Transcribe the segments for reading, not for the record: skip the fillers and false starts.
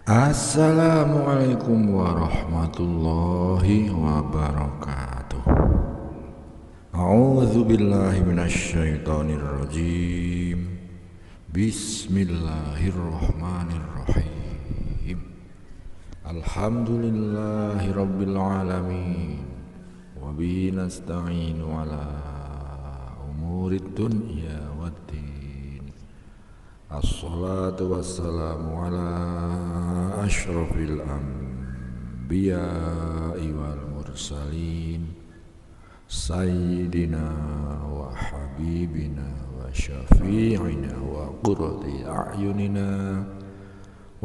Assalamualaikum warahmatullahi wabarakatuh. A'udzu billahi minasyaitonir rajim. Bismillahirrahmanirrahim. Alhamdulillahi rabbil alamin. Wa bihi nasta'inu ala umurid dunya waddin. Assalatu wassalamu ala asyrafil anbiya'i wal mursalin Sayyidina wa habibina wa syafi'ina wa qurrati a'yunina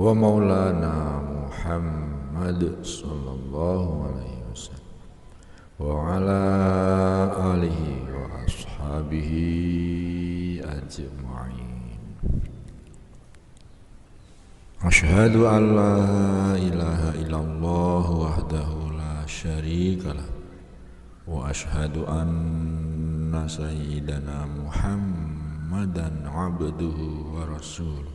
wa maulana Muhammad sallallahu alaihi wasallam wa ala alihi wa ashabihi ajma'in. Asyhadu an la ilaha illallah wahdahu la syarikalah wa asyhadu anna sayyidana Muhammadan abduhu wa rasuluh.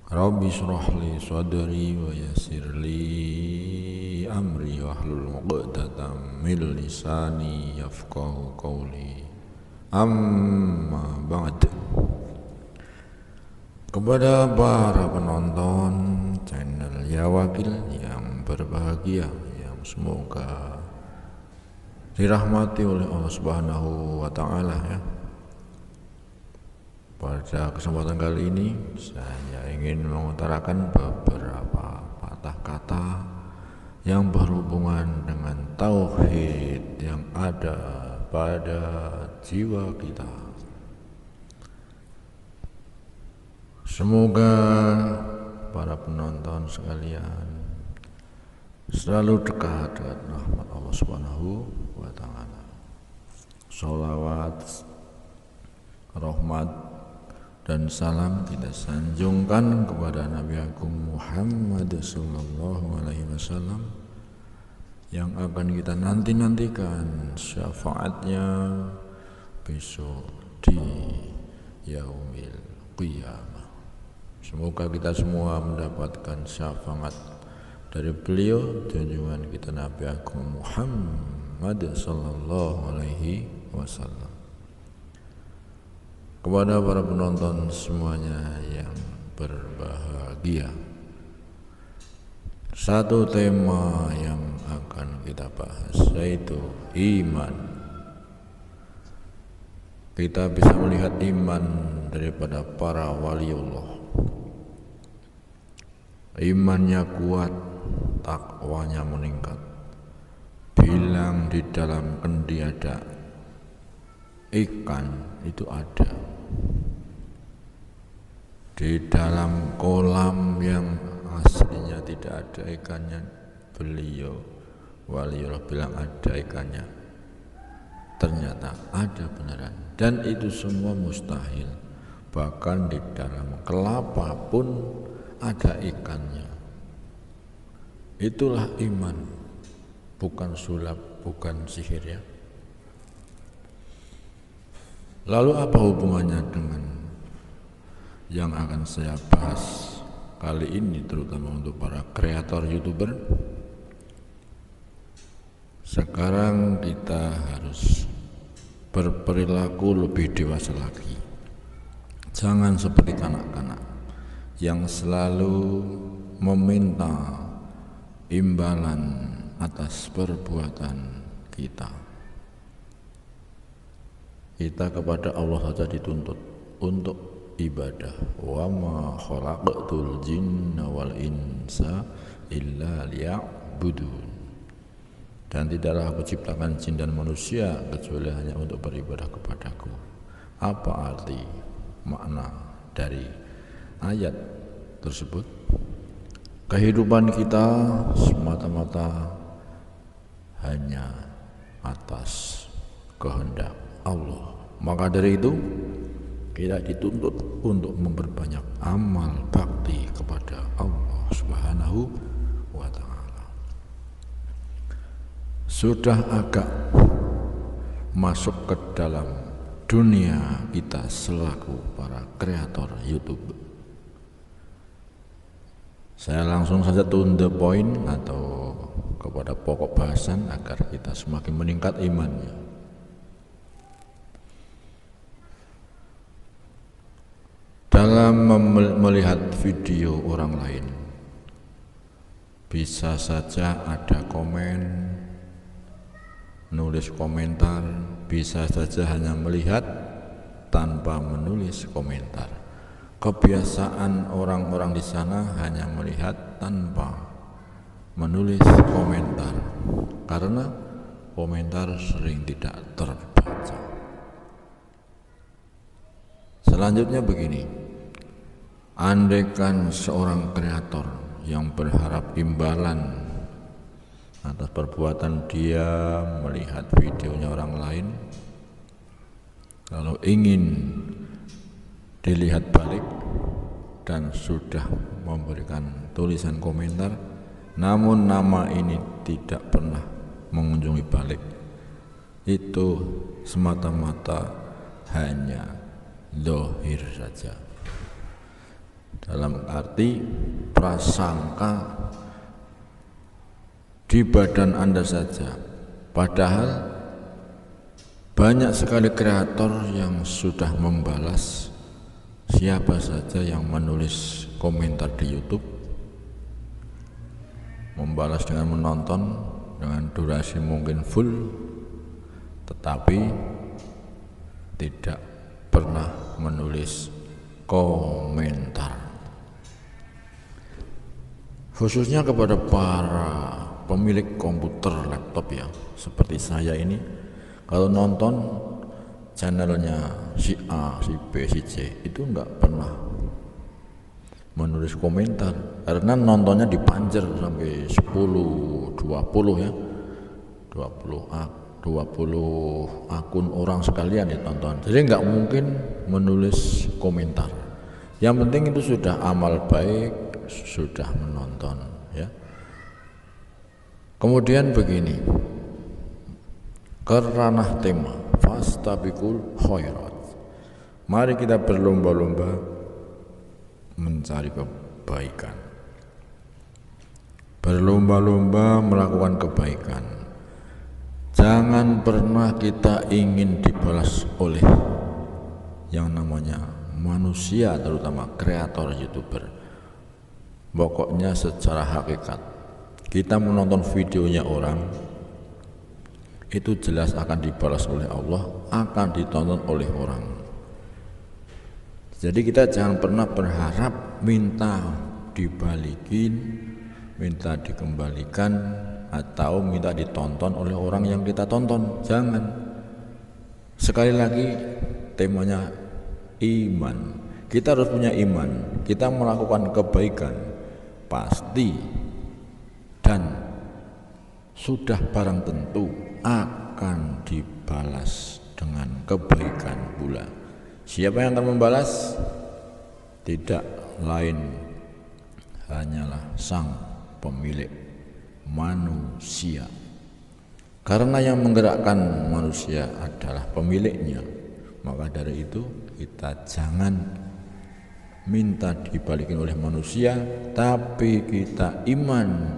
Rabbi shrah li sadri wa yassir li amri wahlul 'uqdatam min lisani yafqahu qawli. Amma ba'd. Kepada para penonton channel Ya Wakil yang berbahagia, yang semoga dirahmati oleh Allah Subhanahu wa Ta'ala ya. Pada kesempatan kali ini saya ingin mengutarakan beberapa patah kata yang berhubungan dengan tauhid yang ada pada jiwa kita. Semoga para penonton sekalian selalu dekat dengan rahmat Allah Subhanahu wa Ta'ala. Sholawat, rahmat dan salam kita sanjungkan kepada Nabi Agung Muhammad sallallahu alaihi wasallam yang akan kita nantikan syafaatnya besok di yaumil qiyamah. Semoga kita semua mendapatkan syafaat dari beliau, junjungan kita Nabi Agung Muhammad sallallahu alaihi wasallam. Kepada para penonton semuanya yang berbahagia, satu tema yang akan kita bahas yaitu iman. Kita bisa melihat iman daripada para waliullah. Imannya kuat, takwanya meningkat. Bilang di dalam kendi ada ikan, itu ada. Di dalam kolam yang aslinya tidak ada ikannya, beliau waliullah bilang ada ikannya. Ternyata ada beneran, dan itu semua mustahil. Bahkan di dalam kelapa pun ada ikannya. Itulah iman, bukan sulap, bukan sihir ya. Lalu apa hubungannya dengan yang akan saya bahas kali ini, terutama untuk para kreator YouTuber? Sekarang kita harus berperilaku lebih dewasa lagi. Jangan seperti kanak-kanak yang selalu meminta imbalan atas perbuatan kita. Kita kepada Allah saja dituntut untuk ibadah. Wa ma khalaqtul jinna wal insa illa liya'budun. Dan tidaklah aku ciptakan jin dan manusia kecuali hanya untuk beribadah kepadaku. Apa arti makna dari ayat tersebut? Kehidupan kita semata-mata hanya atas kehendak Allah. Maka dari itu kita dituntut untuk memperbanyak amal bakti kepada Allah Subhanahu wa Ta'ala. Sudah agak masuk ke dalam dunia kita selaku para kreator YouTube. Saya langsung saja to the point atau kepada pokok bahasan agar kita semakin meningkat imannya. Dalam melihat video orang lain, bisa saja ada komen, nulis komentar, bisa saja hanya melihat tanpa menulis komentar. Kebiasaan orang-orang di sana hanya melihat tanpa menulis komentar, karena komentar sering tidak terbaca. Selanjutnya begini, andaikan seorang kreator yang berharap imbalan atas perbuatan dia melihat videonya orang lain, lalu ingin dilihat balik dan sudah memberikan tulisan komentar, namun nama ini tidak pernah mengunjungi balik, itu semata-mata hanya zahir saja, dalam arti prasangka di badan Anda saja. Padahal banyak sekali kreator yang sudah membalas siapa saja yang menulis komentar di YouTube, membalas dengan menonton dengan durasi mungkin full, tetapi tidak pernah menulis komentar. Khususnya kepada para pemilik komputer laptop ya, seperti saya ini, kalau nonton channelnya si A, si B, si C, itu enggak pernah menulis komentar, karena nontonnya dipanjer sampai 10, 20 ya, 20 akun orang sekalian ditonton, jadi enggak mungkin menulis komentar. Yang penting itu sudah amal baik, sudah menonton ya. Kemudian begini, keranah tema fastabiqul khairat, mari kita berlomba-lomba mencari kebaikan, berlomba-lomba melakukan kebaikan. Jangan pernah kita ingin dibalas oleh yang namanya manusia, terutama kreator YouTuber. Pokoknya secara hakikat, kita menonton videonya orang itu jelas akan dibalas oleh Allah, akan ditonton oleh orang. Jadi kita jangan pernah berharap minta dibalikin, minta dikembalikan, atau minta ditonton oleh orang yang kita tonton. Jangan. Sekali lagi temanya iman. Kita harus punya iman. Kita melakukan kebaikan pasti dan sudah barang tentu akan dibalas dengan kebaikan pula. Siapa yang akan membalas? Tidak lain hanyalah sang pemilik manusia, karena yang menggerakkan manusia adalah pemiliknya. Maka dari itu kita jangan minta dibalikin oleh manusia, tapi kita iman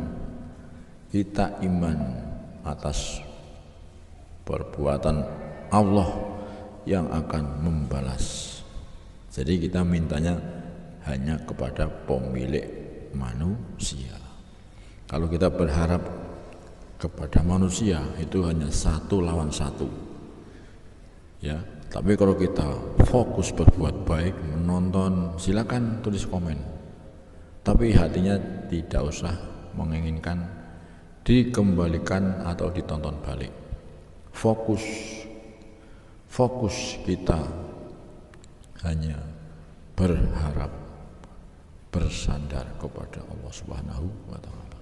atas perbuatan Allah yang akan membalas. Jadi kita mintanya hanya kepada pemilik manusia. Kalau kita berharap kepada manusia itu hanya 1 lawan 1 ya. Tapi kalau kita fokus berbuat baik, menonton, silakan tulis komen, tapi hatinya tidak usah menginginkan dikembalikan atau ditonton balik. Fokus kita hanya berharap, bersandar kepada Allah Subhanahu wa Ta'ala.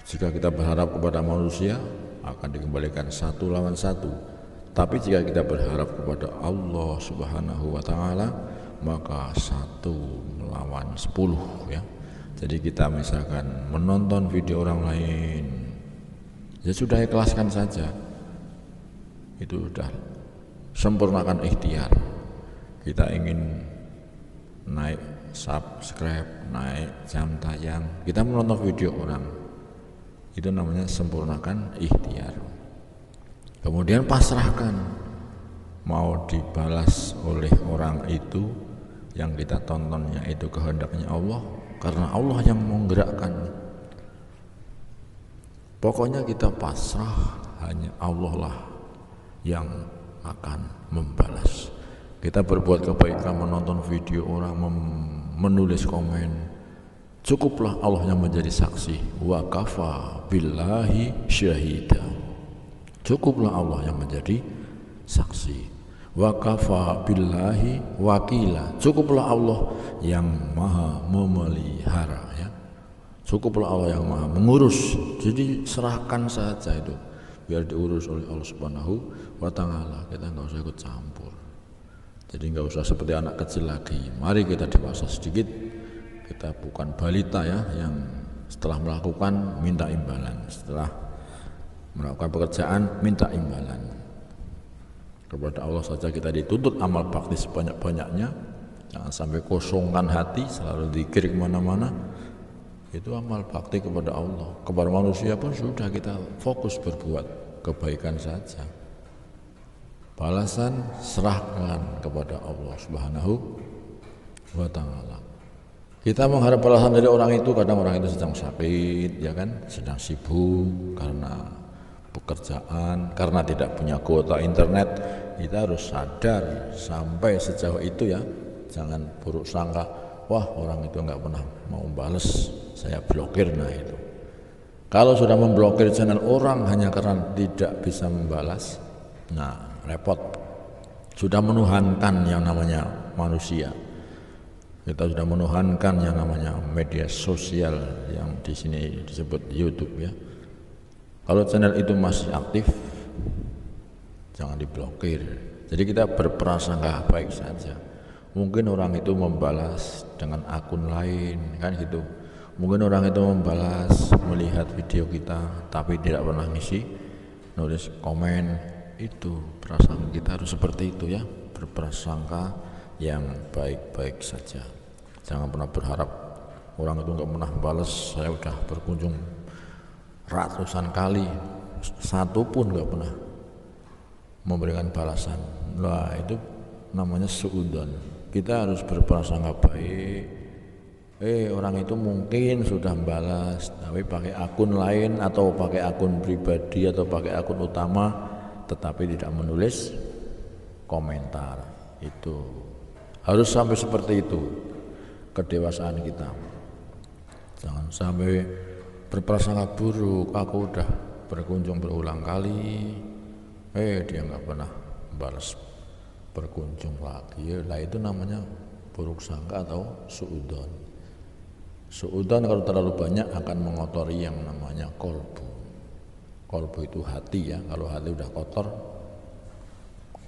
Jika kita berharap kepada manusia, akan dikembalikan 1 lawan 1. Tapi jika kita berharap kepada Allah Subhanahu wa Ta'ala, maka 1 melawan 10 ya. Jadi kita misalkan menonton video orang lain, ya sudah ikhlaskan saja. Itu sudah sempurnakan ikhtiar. Kita ingin naik subscribe, naik jam tayang, kita menonton video orang, itu namanya sempurnakan ikhtiar. Kemudian pasrahkan, mau dibalas oleh orang itu yang kita tontonnya itu kehendaknya Allah, karena Allah yang menggerakkan. Pokoknya kita pasrah, hanya Allah lah yang akan membalas. Kita berbuat kebaikan, menonton video orang, menulis komen, cukuplah Allah yang menjadi saksi. Wa kafa billahi syahida, cukuplah Allah yang menjadi saksi. Wa kafa billahi wakila, cukuplah Allah yang maha memelihara, ya. Cukuplah Allah yang maha mengurus. Jadi serahkan saja itu, biar diurus oleh Allah Subhanahu wa ta'ala. Kita nggak usah ikut campur. Jadi nggak usah seperti anak kecil lagi. Mari kita dewasa sedikit. Kita bukan balita ya, yang setelah melakukan minta imbalan, setelah melakukan pekerjaan minta imbalan. Kepada Allah saja kita dituntut amal bakti sebanyak-banyaknya. Jangan sampai kosongkan hati, selalu zikir kemana-mana. Itu amal bakti kepada Allah. Kepada manusia pun sudah kita fokus berbuat kebaikan saja. Balasan serahkan kepada Allah Subhanahu wa ta'ala. Kita mengharap balasan dari orang itu, kadang orang itu sedang sakit, ya kan, sedang sibuk karena pekerjaan, karena tidak punya kuota internet. Kita harus sadar sampai sejauh itu ya. Jangan buruk sangka, wah orang itu nggak pernah mau balas, saya blokir. Nah itu, kalau sudah memblokir channel orang hanya karena tidak bisa membalas, nah repot. Sudah menuhankan yang namanya manusia. Kita sudah menuhankan yang namanya media sosial yang di sini disebut YouTube ya. Kalau channel itu masih aktif, jangan diblokir. Jadi kita berprasangka baik saja. Mungkin orang itu membalas dengan akun lain, kan gitu. Mungkin orang itu membalas melihat video kita, tapi tidak pernah ngisi, nulis komen. Itu prasangka kita harus seperti itu ya, berprasangka yang baik-baik saja. Jangan pernah berharap orang itu nggak pernah balas. Saya udah berkunjung ratusan kali, satu pun nggak pernah memberikan balasan. Nah itu namanya suudzon. Kita harus berprasangka baik. Orang itu mungkin sudah balas, tapi pakai akun lain atau pakai akun pribadi atau pakai akun utama, tetapi tidak menulis komentar. Itu harus sampai seperti itu kedewasaan kita. Jangan sampai berprasangka buruk. Aku udah berkunjung berulang kali, dia nggak pernah balas berkunjung lagi. Lah itu namanya buruk sangka atau suudzon. Suudzon kalau terlalu banyak akan mengotori yang namanya kolbu. Kolbu itu hati ya. Kalau hati udah kotor,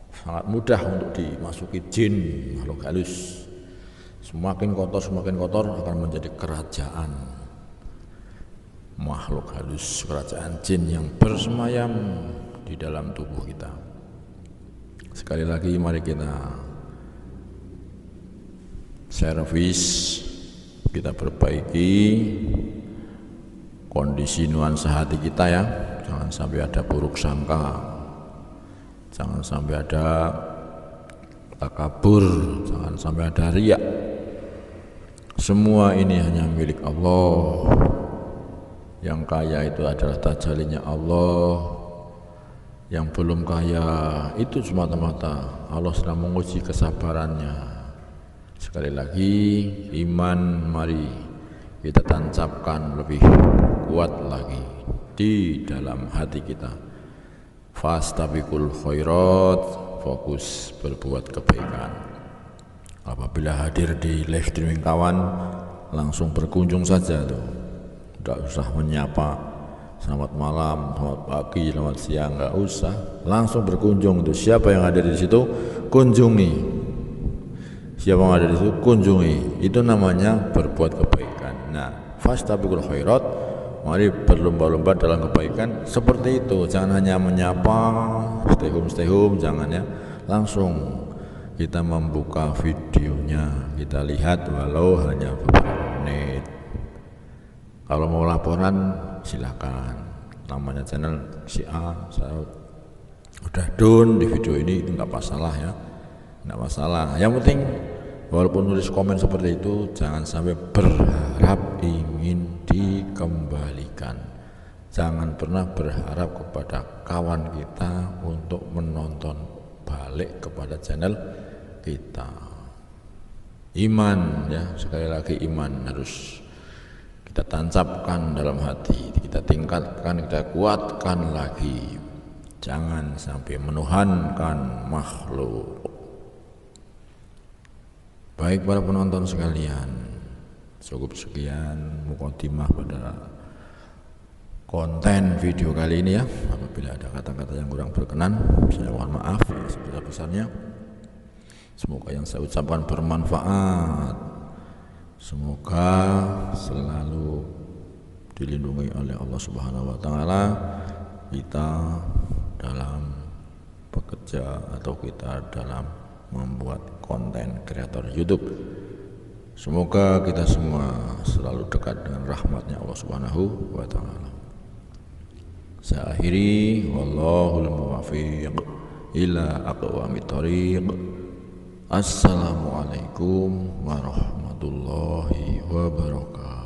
sangat mudah untuk dimasuki jin, makhluk halus. Semakin kotor akan menjadi kerajaan makhluk halus, kerajaan jin yang bersemayam di dalam tubuh kita. Sekali lagi mari kita servis, kita perbaiki kondisi nuansa hati kita ya. Jangan sampai ada buruk sangka, jangan sampai ada takabur, jangan sampai ada riya. Semua ini hanya milik Allah. Yang kaya itu adalah tajalinya Allah. Yang belum kaya itu semata-mata Allah sedang menguji kesabarannya. Sekali lagi, iman mari kita tancapkan lebih kuat lagi di dalam hati kita. Fastabiqul khairat, fokus berbuat kebaikan. Apabila hadir di live streaming kawan, langsung berkunjung saja tuh. Tidak usah menyapa selamat malam, selamat pagi, selamat siang, nggak usah. Langsung berkunjung tuh. Siapa yang ada di situ, kunjungi. Siapa yang ada di situ, kunjungi. Itu namanya berbuat kebaikan. Nah, fastabiqul khairat, mari berlomba-lomba dalam kebaikan seperti itu. Jangan hanya menyapa, stay home, jangan ya. Langsung kita membuka videonya, kita kita lihat walau hanya beberapa menit. Kalau mau laporan silakan, namanya channel si A, saya udah down di video ini, itu nggak masalah ya, nggak masalah. Yang penting walaupun nulis komen seperti itu jangan sampai berharap ingin dikembalikan. Jangan pernah berharap kepada kawan kita untuk menonton balik kepada channel kita. Iman ya, sekali lagi iman harus kita tancapkan dalam hati, kita tingkatkan, kita kuatkan lagi. Jangan sampai menuhankan makhluk. Baik para penonton sekalian, cukup sekian mukadimah pada konten video kali ini ya. Apabila ada kata-kata yang kurang berkenan, saya mohon maaf ya sebesar-besarnya. Semoga yang saya ucapkan bermanfaat. Semoga selalu dilindungi oleh Allah Subhanahu wa taala kita dalam bekerja atau kita dalam membuat konten kreator YouTube. Semoga kita semua selalu dekat dengan rahmatnya Allah Subhanahu wa taala. Saya akhiri, wallahul muwaffiq ila aqwamit thoriq. Assalamualaikum warahmatullahi wabarakatuh.